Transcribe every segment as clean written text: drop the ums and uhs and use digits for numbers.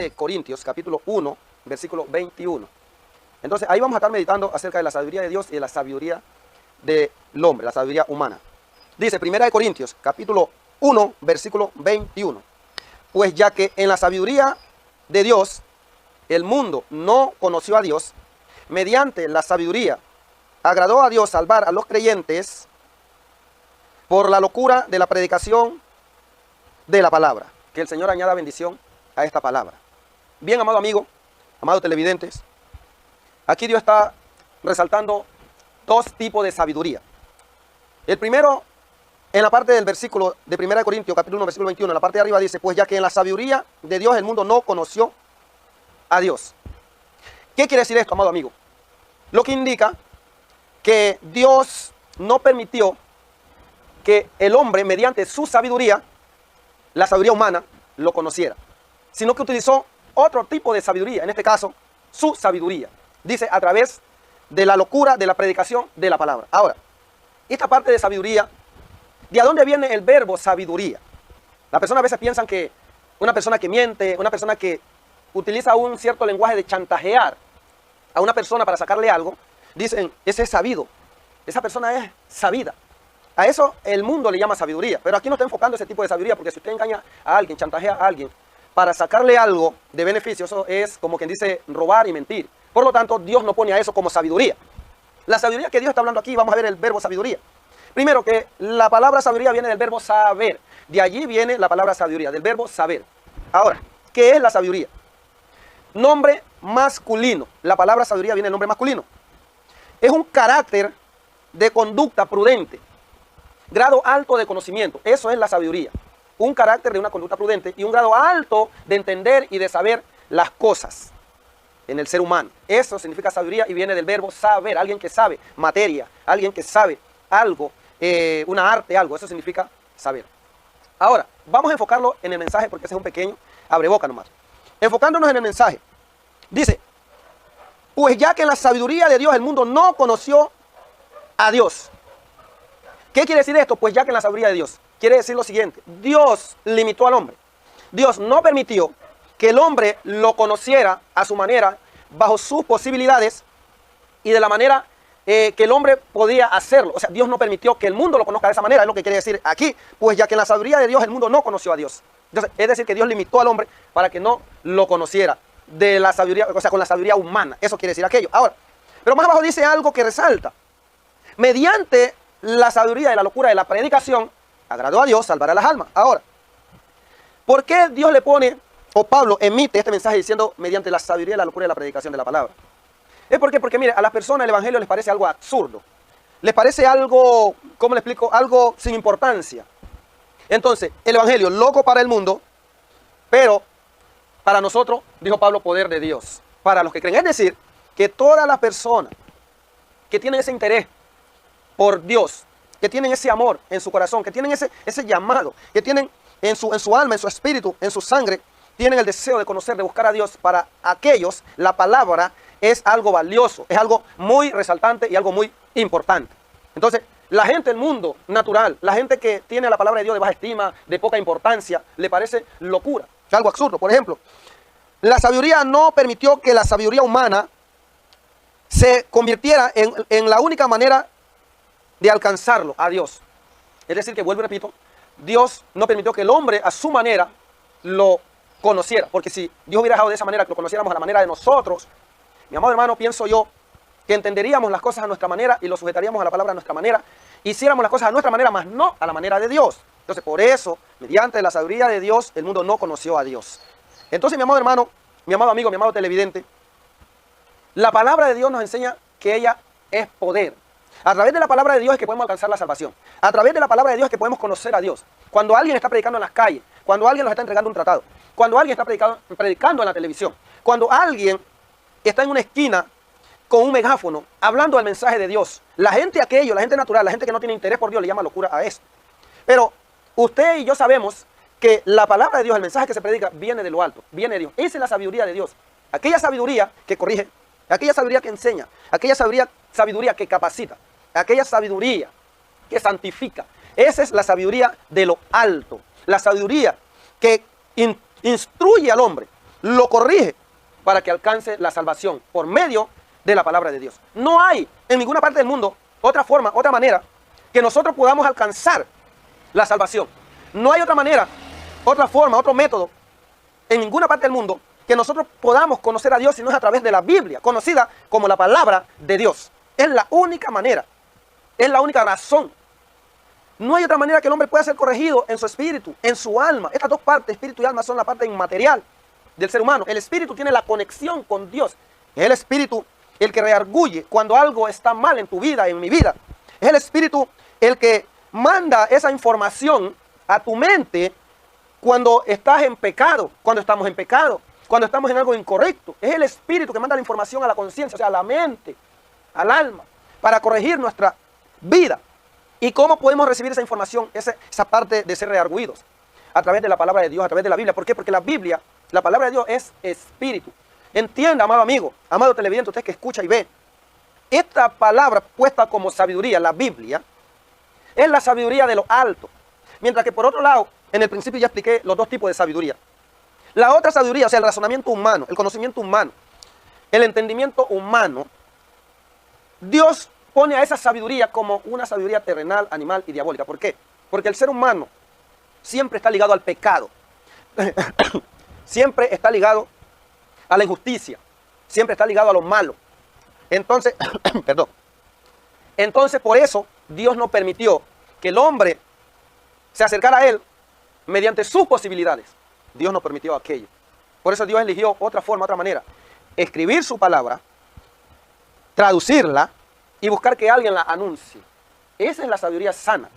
de Corintios, capítulo 1, versículo 21. Entonces, ahí vamos a estar meditando acerca de la sabiduría de Dios y de la sabiduría del hombre, la sabiduría humana. Dice, 1 de Corintios, capítulo 1, versículo 21. Pues ya que en la sabiduría de Dios, el mundo no conoció a Dios, mediante la sabiduría agradó a Dios salvar a los creyentes por la locura de la predicación de la palabra. Que el Señor añada bendición a esta palabra. Bien, amado amigo, amados televidentes, aquí Dios está resaltando dos tipos de sabiduría. El primero, en la parte del versículo de 1 Corintios, capítulo 1, versículo 21, en la parte de arriba dice, pues ya que en la sabiduría de Dios el mundo no conoció a Dios. ¿Qué quiere decir esto, amado amigo? Lo que indica que Dios no permitió que el hombre, mediante su sabiduría, la sabiduría humana, lo conociera, sino que utilizó otro tipo de sabiduría, en este caso, su sabiduría. Dice, a través de la locura de la predicación de la palabra. Ahora, esta parte de sabiduría, ¿de dónde viene el verbo sabiduría? Las personas a veces piensan que una persona que miente, una persona que utiliza un cierto lenguaje de chantajear a una persona para sacarle algo, dicen, ese es sabido, esa persona es sabida. A eso el mundo le llama sabiduría, pero aquí no está enfocando ese tipo de sabiduría, porque si usted engaña a alguien, chantajea a alguien para sacarle algo de beneficio, eso es como quien dice robar y mentir. Por lo tanto, Dios no pone a eso como sabiduría. La sabiduría que Dios está hablando aquí, vamos a ver el verbo sabiduría. Primero, que la palabra sabiduría viene del verbo saber. De allí viene la palabra sabiduría, del verbo saber. Ahora, ¿qué es la sabiduría? Nombre masculino. La palabra sabiduría viene del nombre masculino. Es un carácter de conducta prudente. Grado alto de conocimiento. Eso es la sabiduría. Un carácter de una conducta prudente y un grado alto de entender y de saber las cosas en el ser humano. Eso significa sabiduría y viene del verbo saber. Alguien que sabe materia, alguien que sabe algo, una arte, algo. Eso significa saber. Ahora, vamos a enfocarlo en el mensaje porque ese es un pequeño abreboca nomás. Enfocándonos en el mensaje. Dice, pues ya que en la sabiduría de Dios el mundo no conoció a Dios. ¿Qué quiere decir esto? Pues ya que en la sabiduría de Dios. Quiere decir lo siguiente. Dios limitó al hombre. Dios no permitió que el hombre lo conociera a su manera, bajo sus posibilidades y de la manera que el hombre podía hacerlo. O sea, Dios no permitió que el mundo lo conozca de esa manera. Es lo que quiere decir aquí. Pues ya que en la sabiduría de Dios el mundo no conoció a Dios. Entonces, es decir, que Dios limitó al hombre para que no lo conociera de la sabiduría, o sea, con la sabiduría humana. Eso quiere decir aquello. Ahora, pero más abajo dice algo que resalta. Mediante la sabiduría y la locura de la predicación, agradó a Dios salvar a las almas. Ahora, ¿por qué Dios le pone, o Pablo emite este mensaje diciendo mediante la sabiduría y la locura de la predicación de la palabra? Es porque mire, a las personas el evangelio les parece algo absurdo. Les parece algo, ¿cómo le explico? Algo sin importancia. Entonces, el evangelio loco para el mundo, pero para nosotros, dijo Pablo, poder de Dios. Para los que creen. Es decir, que todas las personas que tienen ese interés por Dios, que tienen ese amor en su corazón, que tienen ese llamado, que tienen en su alma, en su espíritu, en su sangre, tienen el deseo de conocer, de buscar a Dios. Para aquellos, la palabra es algo valioso, es algo muy resaltante y algo muy importante. Entonces, la gente del mundo natural, la gente que tiene la palabra de Dios de baja estima, de poca importancia, le parece locura, algo absurdo. Por ejemplo, la sabiduría no permitió que la sabiduría humana se convirtiera en la única manera de alcanzarlo a Dios. Es decir, que vuelvo y repito, Dios no permitió que el hombre a su manera lo conociera, porque si Dios hubiera dejado de esa manera que lo conociéramos a la manera de nosotros, mi amado hermano, pienso yo que entenderíamos las cosas a nuestra manera y lo sujetaríamos a la palabra a nuestra manera, hiciéramos las cosas a nuestra manera, más no a la manera de Dios. Entonces, por eso, mediante la sabiduría de Dios, el mundo no conoció a Dios. Entonces, mi amado hermano, mi amado amigo, mi amado televidente, la palabra de Dios nos enseña que ella es poder. A través de la palabra de Dios es que podemos alcanzar la salvación. A través de la palabra de Dios es que podemos conocer a Dios. Cuando alguien está predicando en las calles, cuando alguien nos está entregando un tratado, cuando alguien está predicando en la televisión, cuando alguien está en una esquina con un megáfono hablando del mensaje de Dios, la gente aquello, la gente natural, la gente que no tiene interés por Dios le llama locura a eso. Pero usted y yo sabemos que la palabra de Dios, el mensaje que se predica, viene de lo alto, viene de Dios. Esa es la sabiduría de Dios. Aquella sabiduría que corrige, aquella sabiduría que enseña, aquella sabiduría que capacita, aquella sabiduría que santifica. Esa es la sabiduría de lo alto, la sabiduría que instruye al hombre, lo corrige para que alcance la salvación por medio de la palabra de Dios. No hay en ninguna parte del mundo otra forma, otra manera que nosotros podamos alcanzar la salvación. No hay otra manera, otra forma, otro método en ninguna parte del mundo que nosotros podamos conocer a Dios si no es a través de la Biblia, conocida como la palabra de Dios. Es la única manera, es la única razón. No hay otra manera que el hombre pueda ser corregido en su espíritu, en su alma. Estas dos partes, espíritu y alma, son la parte inmaterial del ser humano. El espíritu tiene la conexión con Dios. Es el espíritu el que reargulle cuando algo está mal en tu vida, en mi vida. Es el espíritu el que manda esa información a tu mente cuando estás en pecado, cuando estamos en pecado, cuando estamos en algo incorrecto. Es el espíritu que manda la información a la conciencia, o sea, a la mente, al alma, para corregir nuestra vida. ¿Y cómo podemos recibir esa información, esa parte de ser reargüidos? A través de la palabra de Dios, a través de la Biblia. ¿Por qué? Porque la Biblia, la palabra de Dios es espíritu. Entienda, amado amigo, amado televidente, usted que escucha y ve. Esta palabra puesta como sabiduría, la Biblia, es la sabiduría de lo alto. Mientras que por otro lado, en el principio ya expliqué los dos tipos de sabiduría. La otra sabiduría, o sea, el razonamiento humano, el conocimiento humano, el entendimiento humano, Dios pone a esa sabiduría como una sabiduría terrenal, animal y diabólica. ¿Por qué? Porque el ser humano siempre está ligado al pecado. Siempre está ligado a la injusticia. Siempre está ligado a lo malo. Entonces, perdón. Entonces, por eso, Dios no permitió que el hombre se acercara a Él mediante sus posibilidades. Dios no permitió aquello. Por eso Dios eligió otra forma, otra manera. Escribir su palabra, traducirla y buscar que alguien la anuncie. Esa es la sabiduría sana.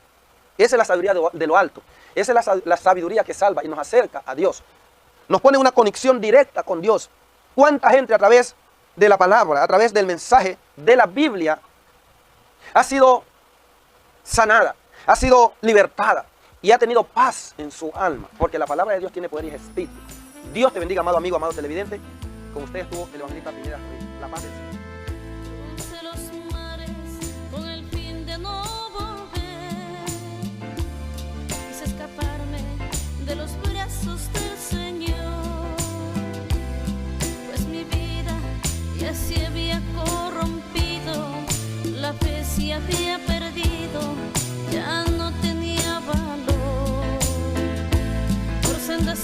Esa es la sabiduría de lo alto. Esa es la sabiduría que salva y nos acerca a Dios. Nos pone una conexión directa con Dios. ¿Cuánta gente a través de la palabra, a través del mensaje de la Biblia, ha sido sanada, ha sido libertada y ha tenido paz en su alma? Porque la palabra de Dios tiene poder y es espíritu. Dios te bendiga, amado amigo, amado televidente. Con ustedes estuvo el evangelista Pineda Ruiz. La paz del Señor. Crucé los mares con el fin de no volver. Quise escaparme de los brazos del Señor, pues mi vida ya se había corrompido, la fe se había perdido, ya no tenía valor. Por sendas